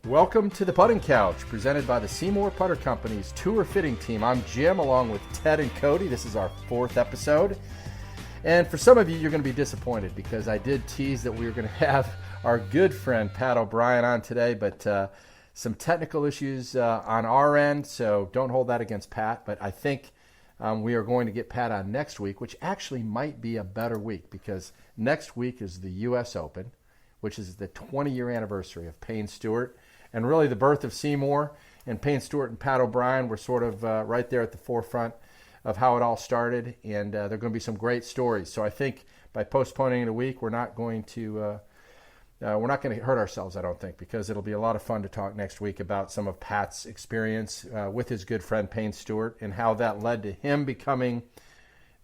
Welcome to the Putting Couch, presented by the SeeMore Putter Company's tour fitting team. I'm Jim, along with Ted and Cody. This is our 4th episode. And for some of you, you're going to be disappointed because I did tease that we were going to have our good friend Pat O'Brien on today, but some technical issues on our end, so don't hold that against Pat. But I think we are going to get Pat on next week, which actually might be a better week because next week is the U.S. Open, which is the 20-year anniversary of Payne Stewart. And really the birth of SeeMore, and Payne Stewart and Pat O'Brien were sort of right there at the forefront of how it all started, and there are going to be some great stories. So I think by postponing it a week, we're not going to hurt ourselves, I don't think, because it'll be a lot of fun to talk next week about some of Pat's experience with his good friend Payne Stewart and how that led to him becoming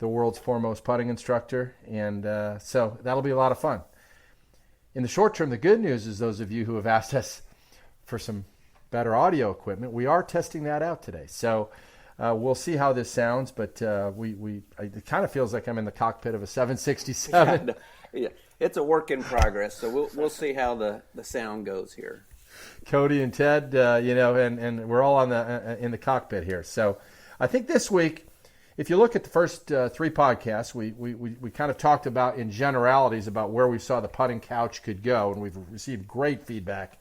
the world's foremost putting instructor. And so that'll be a lot of fun. In the short term, the good news is those of you who have asked us for some better audio equipment, we are testing that out today. So we'll see how this sounds, but it kind of feels like I'm in the cockpit of a 767. Yeah, it's a work in progress, so we'll see how the sound goes here. Cody and Ted, and we're all in the cockpit here. So I think this week, if you look at the first 3 podcasts, we kind of talked about in generalities about where we saw the putting couch could go, and we've received great feedback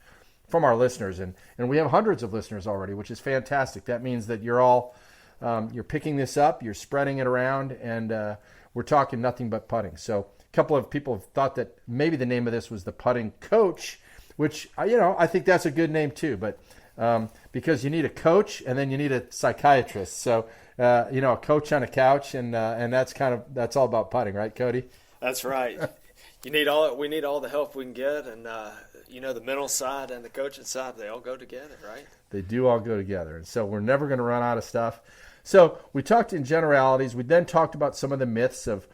from our listeners, and we have hundreds of listeners already, which is fantastic. That means that you're all you're picking this up, you're spreading it around, and we're talking nothing but putting. So a couple of people have thought that maybe the name of this was the Putting Coach, which I think that's a good name too. But because you need a coach and then you need a psychiatrist, so a coach on a couch, and that's all about putting, right, Cody? That's right. We need all the help we can get, and the mental side and the coaching side, they all go together, right? They do all go together, and so we're never going to run out of stuff. So we talked in generalities. We then talked about some of the myths of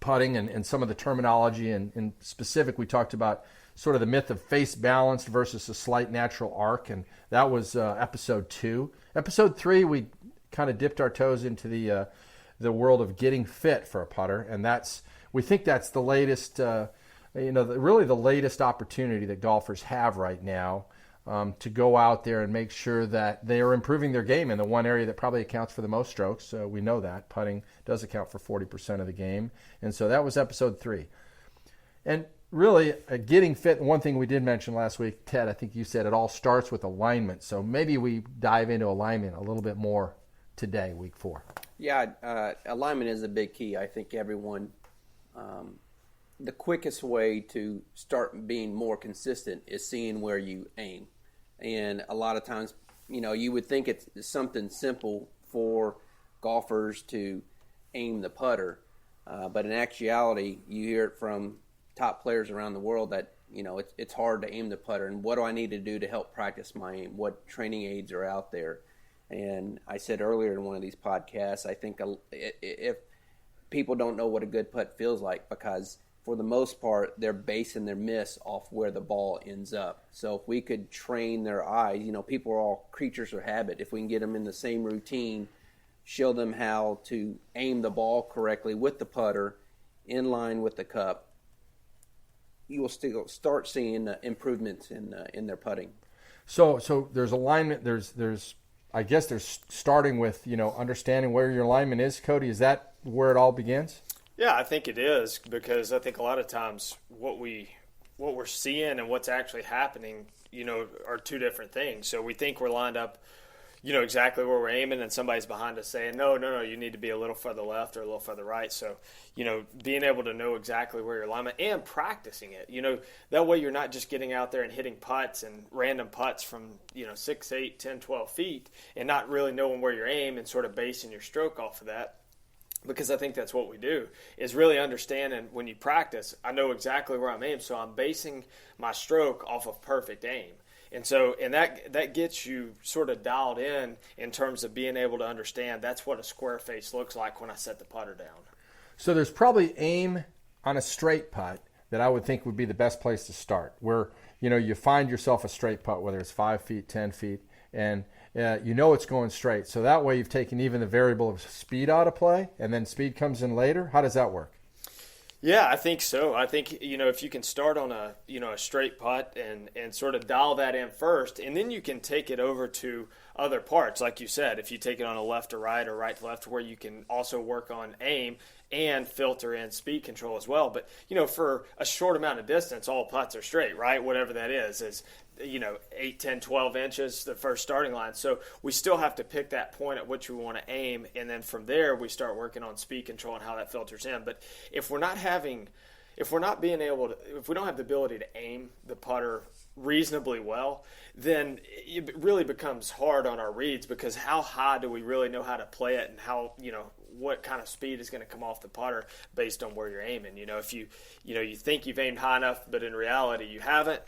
putting and some of the terminology, and in specific, we talked about sort of the myth of face balanced versus a slight natural arc, and that was episode 2. Episode 3, we kind of dipped our toes into the world of getting fit for a putter, and we think that's the latest, really the latest opportunity that golfers have right now to go out there and make sure that they are improving their game in the one area that probably accounts for the most strokes. We know that putting does account for 40% of the game, and so that was episode 3. And really, getting fit, one thing we did mention last week, Ted, I think you said it all starts with alignment. So maybe we dive into alignment a little bit more today, week 4. Yeah, alignment is a big key. I think everyone, the quickest way to start being more consistent is seeing where you aim. And a lot of times, you would think it's something simple for golfers to aim the putter. But in actuality, you hear it from top players around the world that, it's hard to aim the putter. And what do I need to do to help practice my aim? What training aids are out there? And I said earlier in one of these podcasts, I think if people don't know what a good putt feels like, because for the most part, they're basing their miss off where the ball ends up. So if we could train their eyes, people are all creatures of habit. If we can get them in the same routine, show them how to aim the ball correctly with the putter in line with the cup, you will still start seeing improvements in their putting. So there's alignment. There's I guess there's starting with understanding where your alignment is. Cody, is that where it all begins? Yeah, I think it is, because I think a lot of times what we're seeing and what's actually happening, are two different things. So we think we're lined up, exactly where we're aiming, and somebody's behind us saying, no, you need to be a little further left or a little further right. So, being able to know exactly where your alignment and practicing it, that way you're not just getting out there and hitting putts and random putts from, 6, 8, 10, 12 feet and not really knowing where you're aiming and sort of basing your stroke off of that. Because I think that's what we do, is really understanding when you practice, I know exactly where I'm aiming, so I'm basing my stroke off of perfect aim. And that gets you sort of dialed in terms of being able to understand that's what a square face looks like when I set the putter down. So there's probably aim on a straight putt that I would think would be the best place to start, where you find yourself a straight putt, whether it's 5 feet, 10 feet, and it's going straight. So that way you've taken even the variable of speed out of play, and then speed comes in later. How does that work? Yeah, I think so. I think, if you can start on a straight putt and sort of dial that in first, and then you can take it over to other parts. Like you said, if you take it on a left to right or right to left, where you can also work on aim and filter in speed control as well. But, for a short amount of distance, all putts are straight, right? Whatever that is 8, 10, 12 inches, the first starting line. So we still have to pick that point at which we want to aim, and then from there we start working on speed control and how that filters in. But if we don't have the ability to aim the putter reasonably well, then it really becomes hard on our reads, because how high do we really know how to play it, and how, what kind of speed is going to come off the putter based on where you're aiming. If you think you've aimed high enough, but in reality you haven't,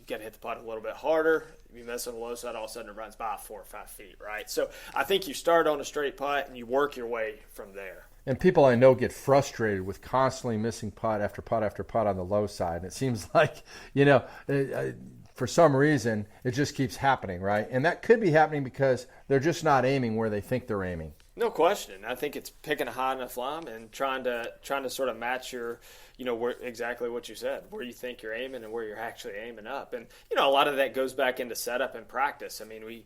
got to hit the putt a little bit harder. If you miss on the low side, all of a sudden it runs by 4 or 5 feet, right? So I think you start on a straight putt and you work your way from there. And people I know get frustrated with constantly missing putt after putt after putt on the low side. And it seems like, for some reason, it just keeps happening, right? And that could be happening because they're just not aiming where they think they're aiming. No question. I think it's picking a high enough line and trying to sort of match your, where, exactly what you said, where you think you're aiming and where you're actually aiming up. And, a lot of that goes back into setup and practice. I mean,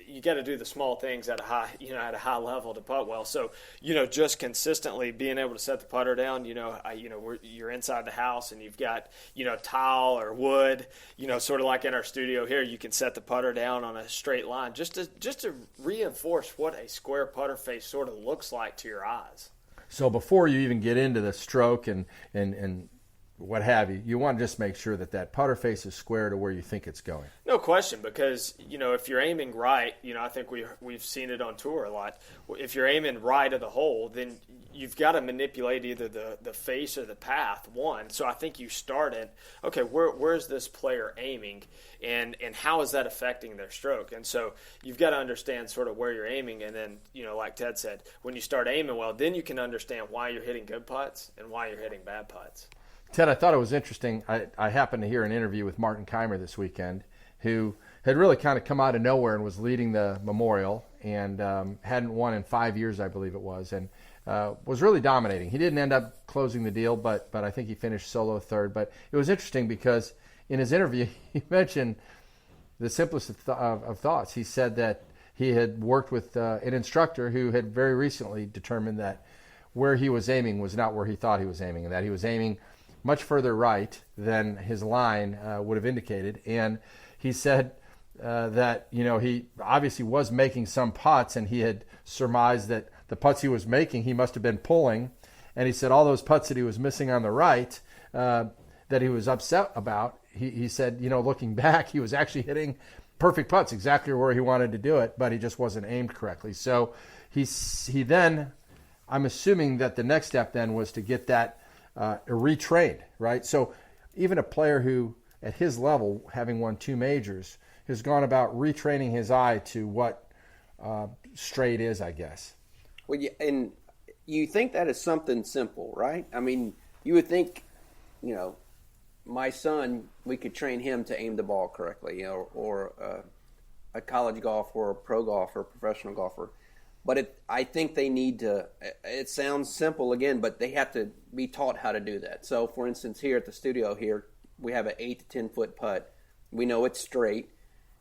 you got to do the small things at a high level to putt well. So, just consistently being able to set the putter down, you're inside the house and you've got, tile or wood, sort of like in our studio here, you can set the putter down on a straight line just to reinforce what a square putter face sort of looks like to your eyes. So before you even get into the stroke and what have you, you want to just make sure that putter face is square to where you think it's going. No question, because, if you're aiming right, I think we've seen it on tour a lot. If you're aiming right of the hole, then you've got to manipulate either the face or the path, one. So I think you start at, okay, where's this player aiming, and how is that affecting their stroke? And so you've got to understand sort of where you're aiming, and then, like Ted said, when you start aiming well, then you can understand why you're hitting good putts and why you're hitting bad putts. Ted, I thought it was interesting. I happened to hear an interview with Martin Keimer this weekend, who had really kind of come out of nowhere and was leading the Memorial and hadn't won in 5 years, I believe it was, and was really dominating. He didn't end up closing the deal, but I think he finished solo third. But it was interesting because in his interview, he mentioned the simplest of thoughts. He said that he had worked with an instructor who had very recently determined that where he was aiming was not where he thought he was aiming, and that he was aiming much further right than his line would have indicated. And he said that, he obviously was making some putts, and he had surmised that the putts he was making, he must have been pulling. And he said all those putts that he was missing on the right that he was upset about, he said, looking back, he was actually hitting perfect putts exactly where he wanted to do it, but he just wasn't aimed correctly. So he then, I'm assuming that the next step then was to get that retrained, right? So even a player who, at his level, having won 2 majors, has gone about retraining his eye to what straight is, I guess. Well, and you think that is something simple, right? I mean, you would think, my son, we could train him to aim the ball correctly, or a college golfer or a pro golfer, professional golfer. But I think they need to, it sounds simple again, but they have to be taught how to do that. So, for instance, here at the studio here, we have an 8 to 10 foot putt. We know it's straight,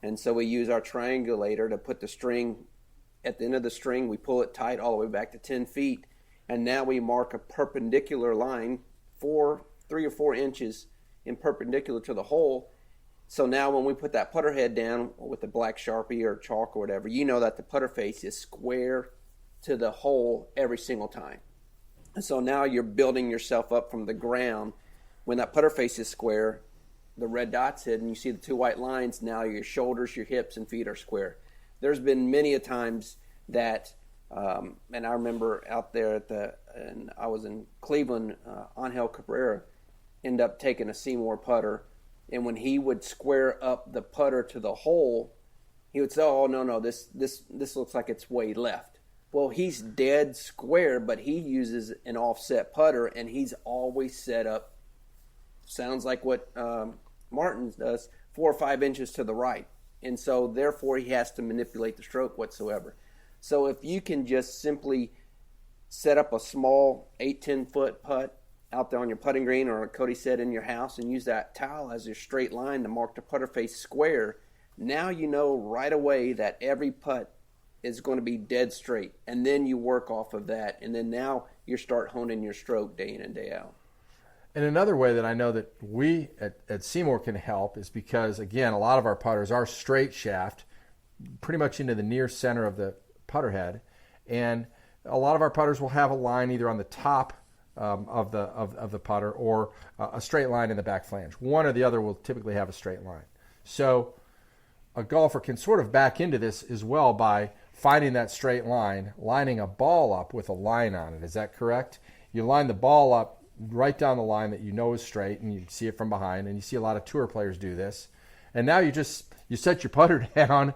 and so we use our triangulator to put the string at the end of the string. We pull it tight all the way back to 10 feet, and now we mark a perpendicular line 3 or 4 inches in perpendicular to the hole. So now when we put that putter head down with the black Sharpie or chalk or whatever, that the putter face is square to the hole every single time. And so now you're building yourself up from the ground. When that putter face is square, the red dot's hit and you see the 2 white lines, now your shoulders, your hips, and feet are square. There's been many a times that, and I remember out there and I was in Cleveland, Angel Cabrera ended up taking a SeeMore putter. And when he would square up the putter to the hole, he would say, "Oh, no, this looks like it's way left." Well, he's dead square, but he uses an offset putter, and he's always set up, sounds like what Martin's does, 4 or 5 inches to the right. And so, therefore, he has to manipulate the stroke whatsoever. So if you can just simply set up a small 8-10 foot putt out there on your putting green, or Cody said in your house, and use that towel as your straight line to mark the putter face square. Now you know right away that every putt is going to be dead straight, and then you work off of that, and then now you start honing your stroke day in and day out. And another way that I know that we at SeeMore can help is because, again, a lot of our putters are straight shaft, pretty much into the near center of the putter head, and a lot of our putters will have a line either on the top of the putter or a straight line in the back flange. One or the other will typically have a straight line. So a golfer can sort of back into this as well by finding that straight line, lining a ball up with a line on it. Is that correct? You line the ball up right down the line that you know is straight, and you see it from behind, and you see a lot of tour players do this. And now you set your putter down.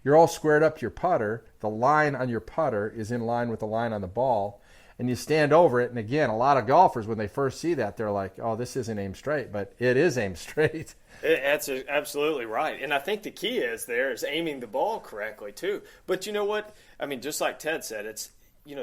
You're all squared up to your putter. The line on your putter is in line with the line on the ball, and you stand over it. And again, a lot of golfers, when they first see that, they're like, oh, this isn't aimed straight, but it is aimed straight. That's absolutely right. And I think the key is aiming the ball correctly too. But you know what? I mean, just like Ted said,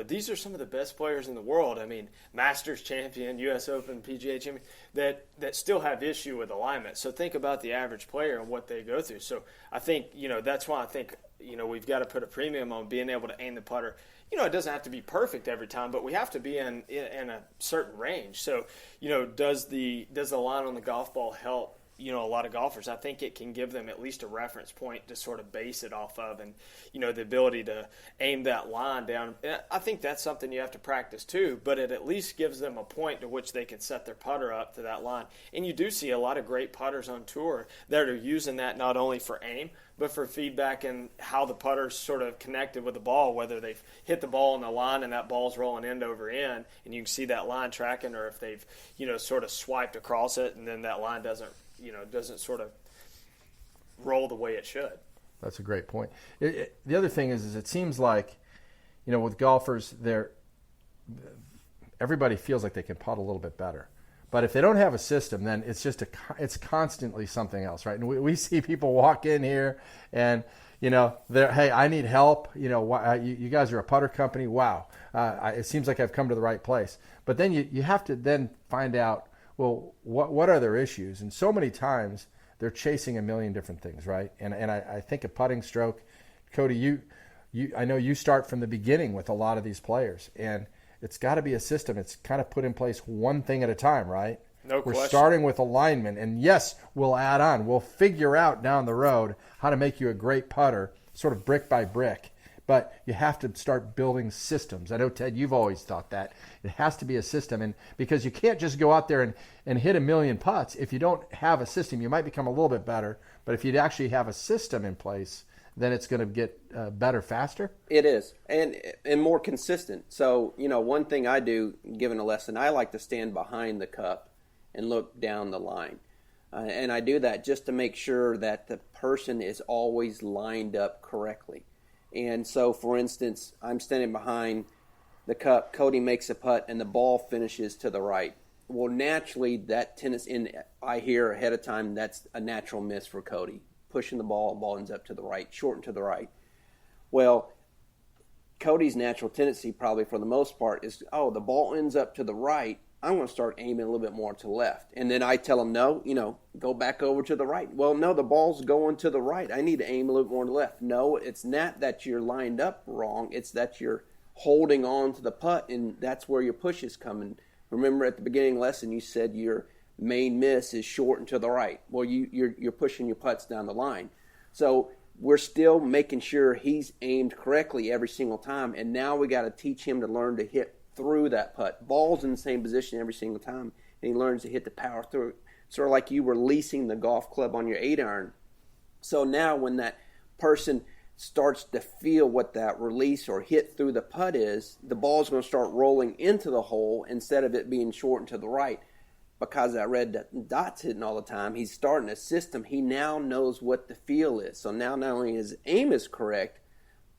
these are some of the best players in the world. I mean, Masters champion, U.S. Open, PGA champion, that still have issue with alignment. So think about the average player and what they go through. So I think, that's why I think, we've got to put a premium on being able to aim the putter. It doesn't have to be perfect every time, but we have to be in a certain range. So, does the line on the golf ball help, a lot of golfers? I think it can give them at least a reference point to sort of base it off of, and, the ability to aim that line down. I think that's something you have to practice too, but it at least gives them a point to which they can set their putter up to that line. And you do see a lot of great putters on tour that are using that not only for aim, but for feedback and how the putter's sort of connected with the ball, whether they've hit the ball on the line and that ball's rolling end over end, and you can see that line tracking, or if they've, sort of swiped across it and then that line doesn't sort of roll the way it should. That's a great point. The other thing is it seems like, with golfers, everybody feels like they can putt a little bit better. But if they don't have a system, then it's constantly something else, right? And we see people walk in here and, hey, I need help. You guys are a putter company. Wow. It seems like I've come to the right place. But then you have to then find out, well, what are their issues? And so many times they're chasing a million different things, right? And I think a putting stroke, Cody, I know you start from the beginning with a lot of these players, and it's got to be a system. It's kind of put in place one thing at a time, right? No question. We're starting with alignment, and yes, we'll add on. We'll figure out down the road how to make you a great putter, sort of brick by brick. But you have to start building systems. I know, Ted, you've always thought that. It has to be a system, and because you can't just go out there and hit a million putts. If you don't have a system, you might become a little bit better. But if you actually have a system in place, then it's going to get better faster? It is, and more consistent. So, one thing I do, given a lesson, I like to stand behind the cup and look down the line. And I do that just to make sure that the person is always lined up correctly. And so, for instance, I'm standing behind the cup, Cody makes a putt, and the ball finishes to the right. Well, naturally, that tendency, I hear ahead of time, that's a natural miss for Cody. Pushing the ball ends up to the right, short and to the right. Well, Cody's natural tendency, probably for the most part, is, the ball ends up to the right, I'm going to start aiming a little bit more to the left. And then I tell him, no, go back over to the right. Well, no, the ball's going to the right. I need to aim a little more to the left. No, it's not that you're lined up wrong. It's that you're holding on to the putt, and that's where your push is coming. Remember at the beginning lesson, you said your main miss is short and to the right. Well, you're pushing your putts down the line. So we're still making sure he's aimed correctly every single time, and now we got to teach him to learn to hit through that putt. Ball's in the same position every single time, and he learns to hit the power through it. Sort of like you releasing the golf club on your 8-iron. So now when that person starts to feel what that release or hit through the putt is, the ball's going to start rolling into the hole instead of it being short and to the right. Because that red dot's hitting all the time, he's starting a system. He now knows what the feel is. So now not only his aim is correct,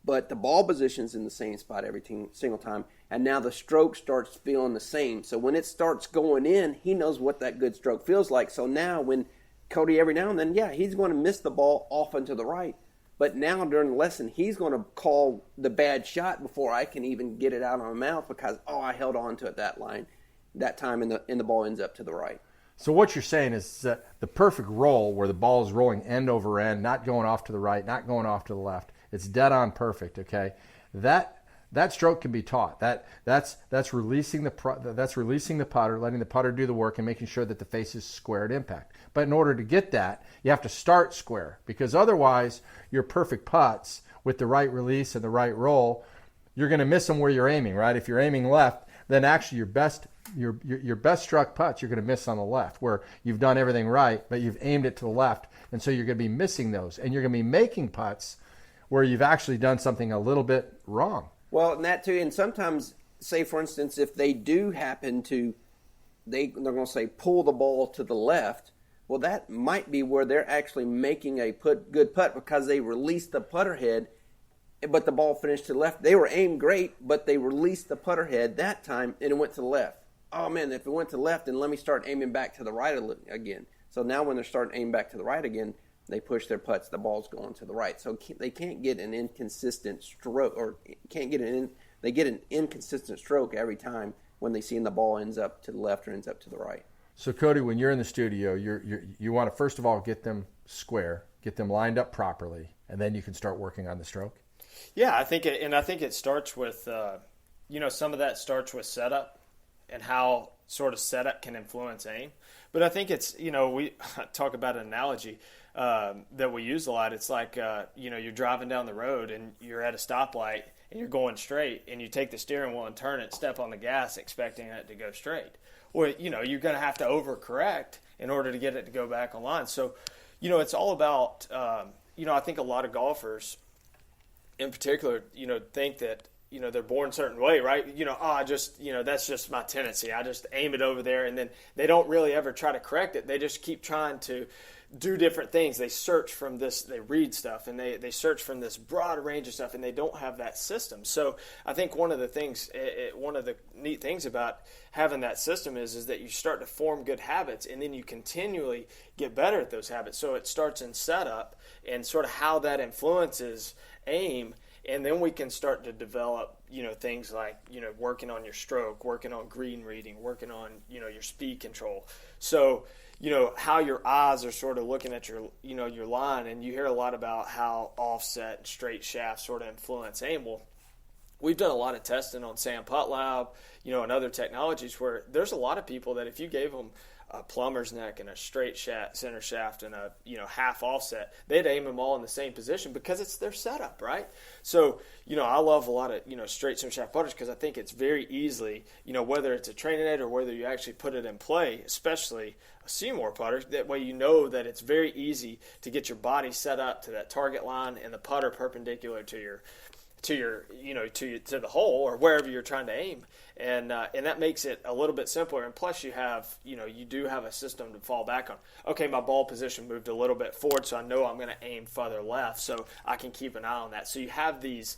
but the ball position's in the same spot every single time. And now the stroke starts feeling the same. So when it starts going in, he knows what that good stroke feels like. So now when Cody, every now and then, he's going to miss the ball off and to the right. But now during the lesson, he's going to call the bad shot before I can even get it out of my mouth because, I held on to it that time, and the ball ends up to the right. So what you're saying is that the perfect roll where the ball is rolling end over end, not going off to the right, not going off to the left, it's dead on perfect, okay? That stroke can be taught. That's releasing the putter, letting the putter do the work, and making sure that the face is square at impact. But in order to get that, you have to start square, because otherwise your perfect putts with the right release and the right roll, you're going to miss them where you're aiming, right? If you're aiming left, then actually your best struck putts you're going to miss on the left, where you've done everything right, but you've aimed it to the left, and so you're going to be missing those, and you're going to be making putts where you've actually done something a little bit wrong. Well, and that too, and sometimes, say for instance, if they do happen to, they're going to say pull the ball to the left. Well, that might be where they're actually making a good putt because they released the putter head, but the ball finished to the left. They were aimed great, but they released the putter head that time, and it went to the left. Oh man, if it went to the left, then let me start aiming back to the right again. So now when they're starting aiming back to the right again, they push their putts, the ball's going to the right. So they can't get an inconsistent stroke, or they get an inconsistent stroke every time when they see the ball ends up to the left or ends up to the right. So Cody, when you're in the studio, you want to first of all get them square, get them lined up properly, and then you can start working on the stroke. Yeah, I think it starts with some of that starts with setup and how sort of setup can influence aim. But I think it's we talk about an analogy that we use a lot. It's like you're driving down the road and you're at a stoplight and you're going straight, and you take the steering wheel and turn it, step on the gas, expecting it to go straight. Well, you're going to have to overcorrect in order to get it to go back on line. So, it's all about, I think a lot of golfers in particular, think that, they're born a certain way, right? That's just my tendency. I just aim it over there, and then they don't really ever try to correct it. They just keep trying to do different things. They search from this, they read stuff, and they search from this broad range of stuff, and they don't have that system. So I think one of the neat things about having that system is that you start to form good habits, and then you continually get better at those habits. So it starts in setup and sort of how that influences aim. And then we can start to develop, things like, working on your stroke, working on green reading, working on, your speed control. So, how your eyes are sort of looking at your line. And you hear a lot about how offset and straight shaft sort of influence aim. Well, we've done a lot of testing on Sam Putt Lab, and other technologies where there's a lot of people that if you gave them a plumber's neck and a straight center shaft and a half offset, they'd aim them all in the same position because it's their setup, right? So I love a lot of straight center shaft putters because I think it's very easily whether it's a training aid or whether you actually put it in play, especially a SeeMore putter. That way that it's very easy to get your body set up to that target line and the putter perpendicular to the hole or wherever you're trying to aim, and that makes it a little bit simpler. And plus, you do have a system to fall back on. Okay, my ball position moved a little bit forward, so I know I'm going to aim further left, so I can keep an eye on that. So you have these.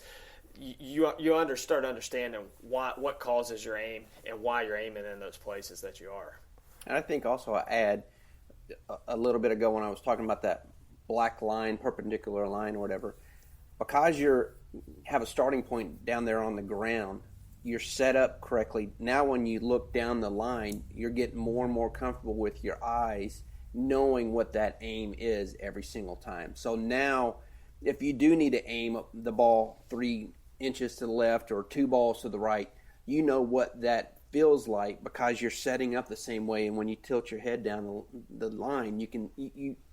You start understanding what causes your aim and why you're aiming in those places that you are. And I think also I add a little bit ago when I was talking about that black line, perpendicular line, or whatever, because you're have a starting point down there on the ground, you're set up correctly. Now when you look down the line, you're getting more and more comfortable with your eyes knowing what that aim is every single time. So now if you do need to aim the ball 3 inches to the left or 2 balls to the right, you know what that feels like because you're setting up the same way. And when you tilt your head down the line,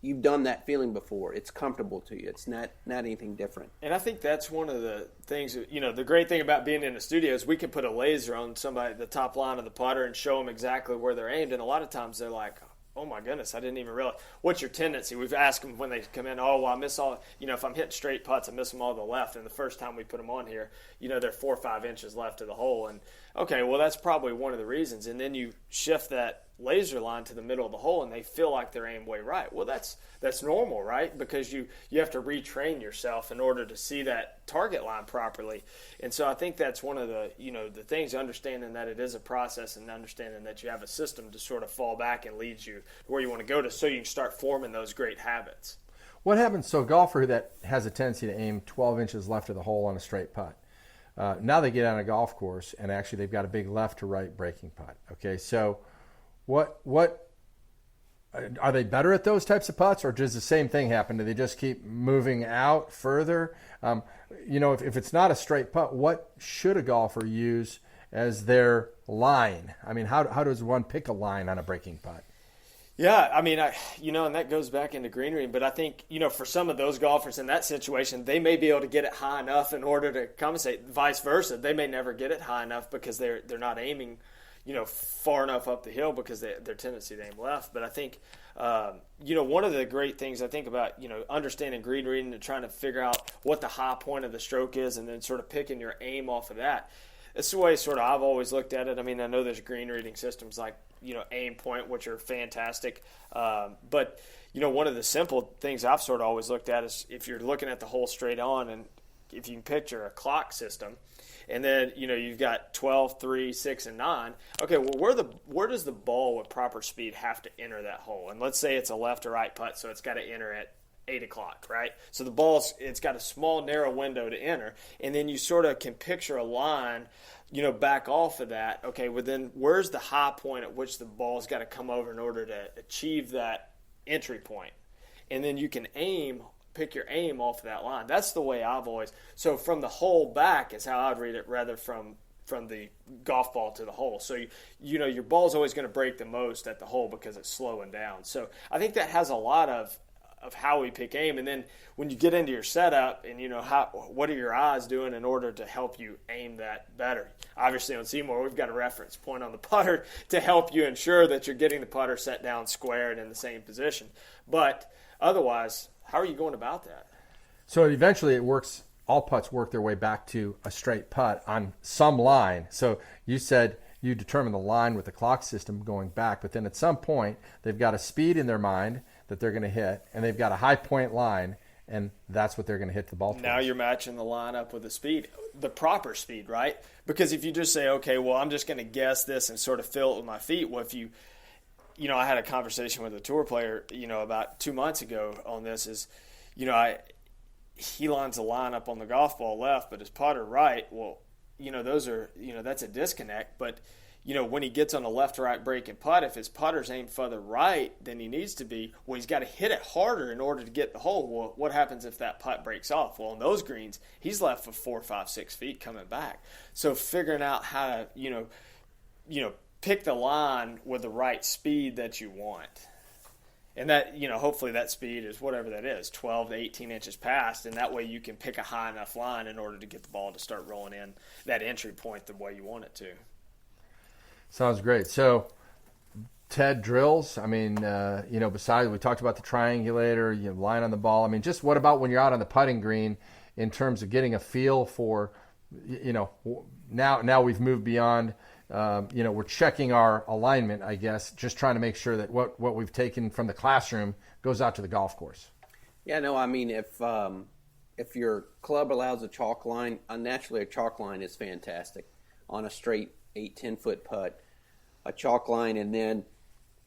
you've done that feeling before. It's comfortable to you. It's not anything different. And I think that's one of the things, the great thing about being in the studio is we can put a laser on somebody at the top line of the putter and show them exactly where they're aimed. And a lot of times they're like, oh my goodness, I didn't even realize. What's your tendency? We've asked them when they come in, I miss all, if I'm hitting straight putts, I miss them all to the left. And the first time we put them on here, they're 4 or 5 inches left of the hole. And okay, well, that's probably one of the reasons. And then you shift that laser line to the middle of the hole and they feel like they're aimed way right. Well, that's normal, right? Because you have to retrain yourself in order to see that target line properly. And so I think that's one of the, the things, understanding that it is a process and understanding that you have a system to sort of fall back and lead you where you want to go to so you can start forming those great habits. What happens? So a golfer that has a tendency to aim 12 inches left of the hole on a straight putt. Now they get on a golf course and actually they've got a big left to right breaking putt. Okay, so what are they better at those types of putts, or does the same thing happen? Do they just keep moving out further? If it's not a straight putt, what should a golfer use as their line? I mean, how does one pick a line on a breaking putt? Yeah, I mean, and that goes back into green reading, but I think, for some of those golfers in that situation, they may be able to get it high enough in order to compensate. Vice versa, they may never get it high enough because they're not aiming, far enough up the hill because their tendency to aim left. But I think, one of the great things I think about, understanding green reading and trying to figure out what the high point of the stroke is and then sort of picking your aim off of that. It's the way sort of I've always looked at it. I mean, I know there's green reading systems like, Aim Point, which are fantastic. But, one of the simple things I've sort of always looked at is if you're looking at the hole straight on, and if you can picture a clock system, and then, you've got 12, 3, 6, and 9. Okay, well, where does the ball with proper speed have to enter that hole? And let's say it's a left or right putt, so it's got to enter at 8 o'clock, right? So the it's got a small, narrow window to enter, and then you sort of can picture a line, back off of that. Okay, well then where's the high point at which the ball's got to come over in order to achieve that entry point? And then you can pick your aim off of that line. That's the way I've always, so from the hole back is how I'd read it, rather from the golf ball to the hole. So, your ball's always going to break the most at the hole because it's slowing down. So I think that has a lot of how we pick aim. And then when you get into your setup and what are your eyes doing in order to help you aim that better? Obviously on SeeMore we've got a reference point on the putter to help you ensure that you're getting the putter set down square and in the same position. But otherwise, how are you going about that? So eventually it works. All putts work their way back to a straight putt on some line. So you said you determine the line with the clock system going back, but then at some point they've got a speed in their mind that they're going to hit, and they've got a high point line, and that's what they're going to hit the ball towards. Now you're matching the line up with the speed, the proper speed, right? Because if you just say, okay, well, I'm just going to guess this and sort of fill it with my feet, well, if you I had a conversation with a tour player, about 2 months ago on this is, he lines the line up on the golf ball left, but his putter right. Well, those are, that's a disconnect, but when he gets on a left to right break and putt, if his putter's aimed further right than he needs to be, well, he's got to hit it harder in order to get the hole. Well, what happens if that putt breaks off? Well, on those greens, he's left with 4, 5, 6 feet coming back. So figuring out how to, pick the line with the right speed that you want. And that, hopefully that speed is whatever that is, 12 to 18 inches past, and that way you can pick a high enough line in order to get the ball to start rolling in that entry point the way you want it to. Sounds great. So, Ted, drills, I mean, besides, we talked about the triangulator, line on the ball. I mean, just what about when you're out on the putting green in terms of getting a feel for, now we've moved beyond, we're checking our alignment, I guess, just trying to make sure that what we've taken from the classroom goes out to the golf course. Yeah, no, I mean, if your club allows a chalk line, naturally a chalk line is fantastic on a straight 8-10 foot putt, a chalk line, and then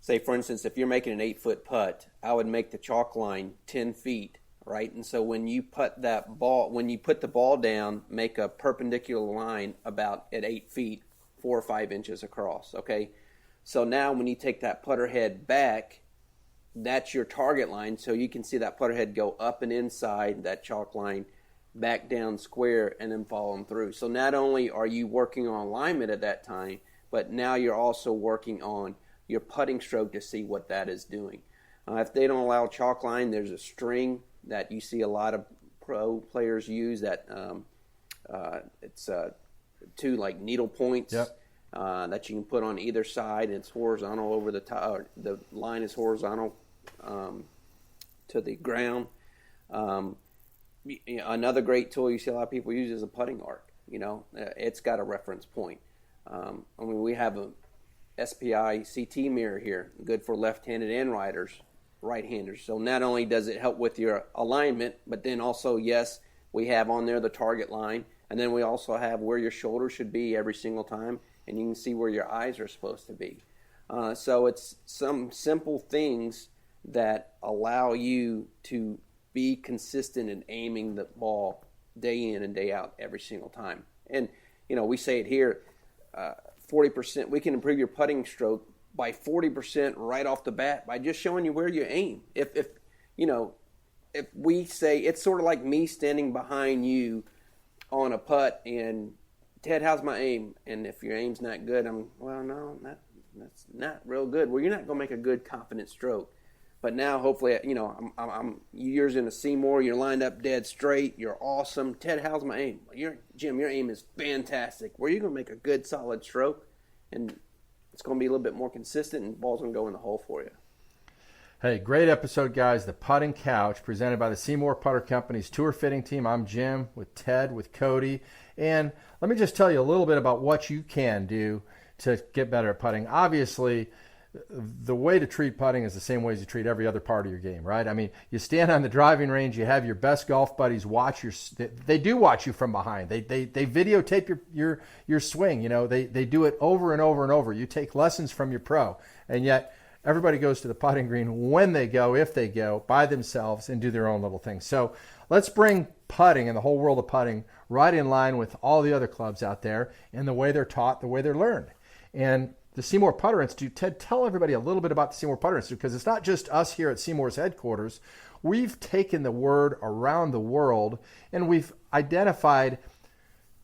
say for instance if you're making an 8-foot putt, I would make the chalk line 10 feet, right? And so when you put the ball down, make a perpendicular line about at 8 feet, 4 or 5 inches across. Okay, so now when you take that putter head back, that's your target line, so you can see that putter head go up and inside that chalk line, back down square, and then follow them through. So not only are you working on alignment at that time, but now you're also working on your putting stroke to see what that is doing. If they don't allow chalk line, there's a string that you see a lot of pro players use that it's two like needle points. Yep. That you can put on either side, and it's horizontal over the top. The line is horizontal to the ground. Another great tool you see a lot of people use is a putting arc. It's got a reference point. We have a SPI CT mirror here, good for left-handed and right-handers. So not only does it help with your alignment, but then also, yes, we have on there the target line, and then we also have where your shoulder should be every single time, and you can see where your eyes are supposed to be. So it's some simple things that allow you to be consistent in aiming the ball day in and day out every single time. And, we say it here, 40%, we can improve your putting stroke by 40% right off the bat by just showing you where you aim. If we say, it's sort of like me standing behind you on a putt and, Ted, how's my aim? And if your aim's not good, that's not real good. Well, you're not going to make a good, confident stroke. But now, hopefully, I'm years into SeeMore. You're lined up dead straight. You're awesome. Ted, how's my aim? Jim, your aim is fantastic. Well, you're going to make a good, solid stroke, and it's going to be a little bit more consistent, and the ball's going to go in the hole for you. Hey, great episode, guys. The Putting Couch, presented by the SeeMore Putter Company's tour fitting team. I'm Jim with Ted, with Cody. And let me just tell you a little bit about what you can do to get better at putting. Obviously, the way to treat putting is the same way as you treat every other part of your game, right? I mean, you stand on the driving range, you have your best golf buddies watch they do watch you from behind. They videotape your swing. They do it over and over and over. You take lessons from your pro, and yet everybody goes to the putting green when they go, if they go, by themselves and do their own little thing. So let's bring putting and the whole world of putting right in line with all the other clubs out there and the way they're taught, the way they're learned. And the SeeMore Putter Institute, Ted, tell everybody a little bit about the SeeMore Putter Institute, because it's not just us here at SeeMore's headquarters. We've taken the word around the world, and we've identified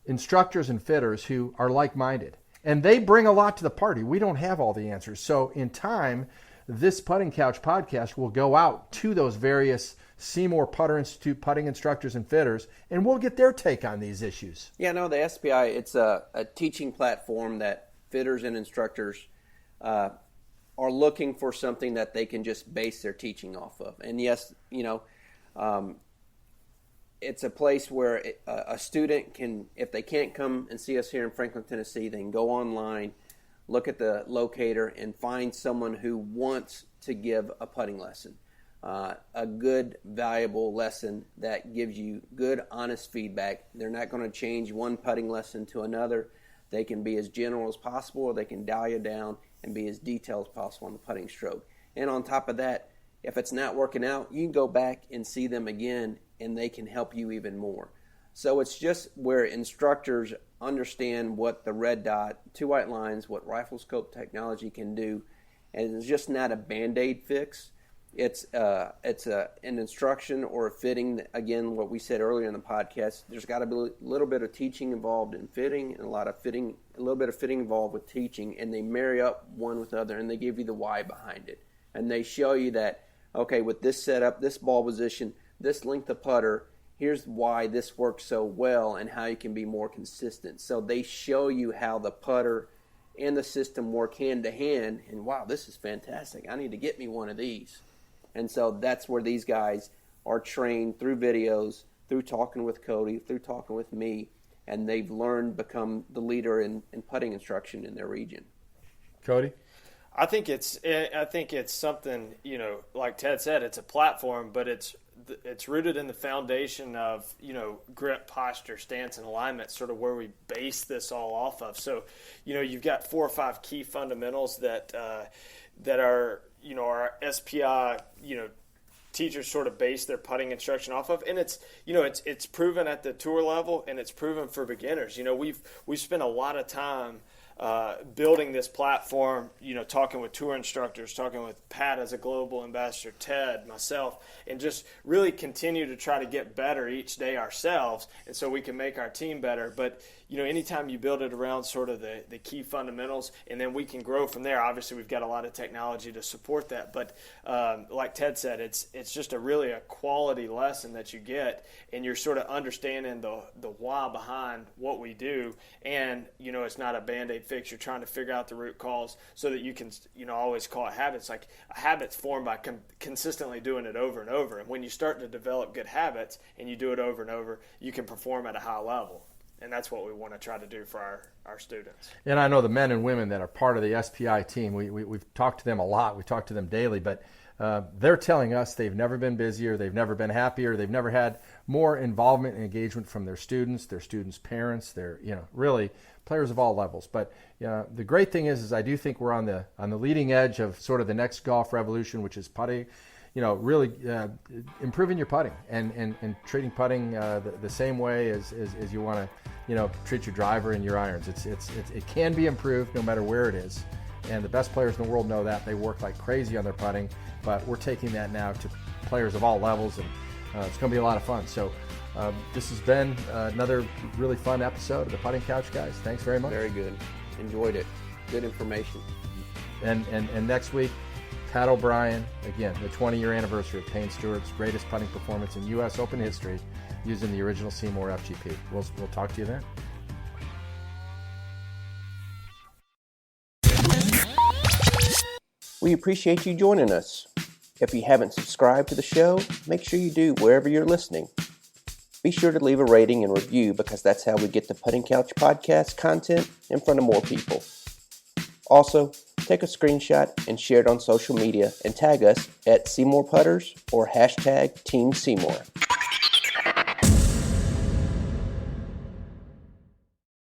instructors and fitters who are like-minded. And they bring a lot to the party. We don't have all the answers. So in time, this Putting Couch podcast will go out to those various SeeMore Putter Institute putting instructors and fitters, and we'll get their take on these issues. Yeah, no, the SPI, it's a teaching platform that fitters and instructors are looking for something that they can just base their teaching off of. And yes, it's a place where a student can, if they can't come and see us here in Franklin, Tennessee, they can go online, look at the locator, and find someone who wants to give a putting lesson. A good, valuable lesson that gives you good, honest feedback. They're not going to change one putting lesson to another. They can be as general as possible, or they can dial you down and be as detailed as possible on the putting stroke. And on top of that, if it's not working out, you can go back and see them again, and they can help you even more. So it's just where instructors understand what the red dot, two white lines, what rifle scope technology can do, and it's just not a Band-Aid fix. It's an instruction or a fitting. Again, what we said earlier in the podcast, there's got to be a little bit of teaching involved in fitting, and a little bit of fitting involved with teaching, and they marry up one with the other, and they give you the why behind it. And they show you that, okay, with this setup, this ball position, this length of putter, here's why this works so well and how you can be more consistent. So they show you how the putter and the system work hand to hand, and wow, this is fantastic. I need to get me one of these. And so that's where these guys are trained through videos, through talking with Cody, through talking with me, and they've learned, become the leader in putting instruction in their region. Cody? I think it's something, like Ted said, it's a platform, but it's rooted in the foundation of, grip, posture, stance, and alignment, sort of where we base this all off of. So, you've got 4 or 5 key fundamentals that are, our SPI, teachers sort of base their putting instruction off of, and it's proven at the tour level, and it's proven for beginners. We've spent a lot of time building this platform, talking with tour instructors, talking with Pat as a global ambassador, Ted, myself, and just really continue to try to get better each day ourselves, and so we can make our team better. But anytime you build it around sort of the key fundamentals, and then we can grow from there. Obviously, we've got a lot of technology to support that, but like Ted said, it's just really a quality lesson that you get, and you're sort of understanding the why behind what we do, and it's not a Band-Aid fix. You're trying to figure out the root cause so that you can always call it habits. Like a habit's formed by consistently doing it over and over, and when you start to develop good habits and you do it over and over, you can perform at a high level. And that's what we want to try to do for our students. And I know the men and women that are part of the SPI team, we've talked to them a lot. We talk to them daily, but they're telling us they've never been busier, they've never been happier, they've never had more involvement and engagement from their students' parents, their really players of all levels. But the great thing is I do think we're on the leading edge of sort of the next golf revolution, which is putting. really improving your putting and treating putting the same way as you want to, treat your driver and your irons. It can be improved no matter where it is. And the best players in the world know that. They work like crazy on their putting, but we're taking that now to players of all levels, and it's going to be a lot of fun. So this has been another really fun episode of the Putting Couch, guys. Thanks very much. Very good. Enjoyed it. Good information. And next week, Pat O'Brien, again, the 20-year anniversary of Payne Stewart's greatest putting performance in U.S. Open history using the original SeeMore FGP. We'll talk to you then. We appreciate you joining us. If you haven't subscribed to the show, make sure you do wherever you're listening. Be sure to leave a rating and review, because that's how we get the Putting Couch podcast content in front of more people. Also, take a screenshot and share it on social media and tag us at SeeMore Putters or #Team SeeMore.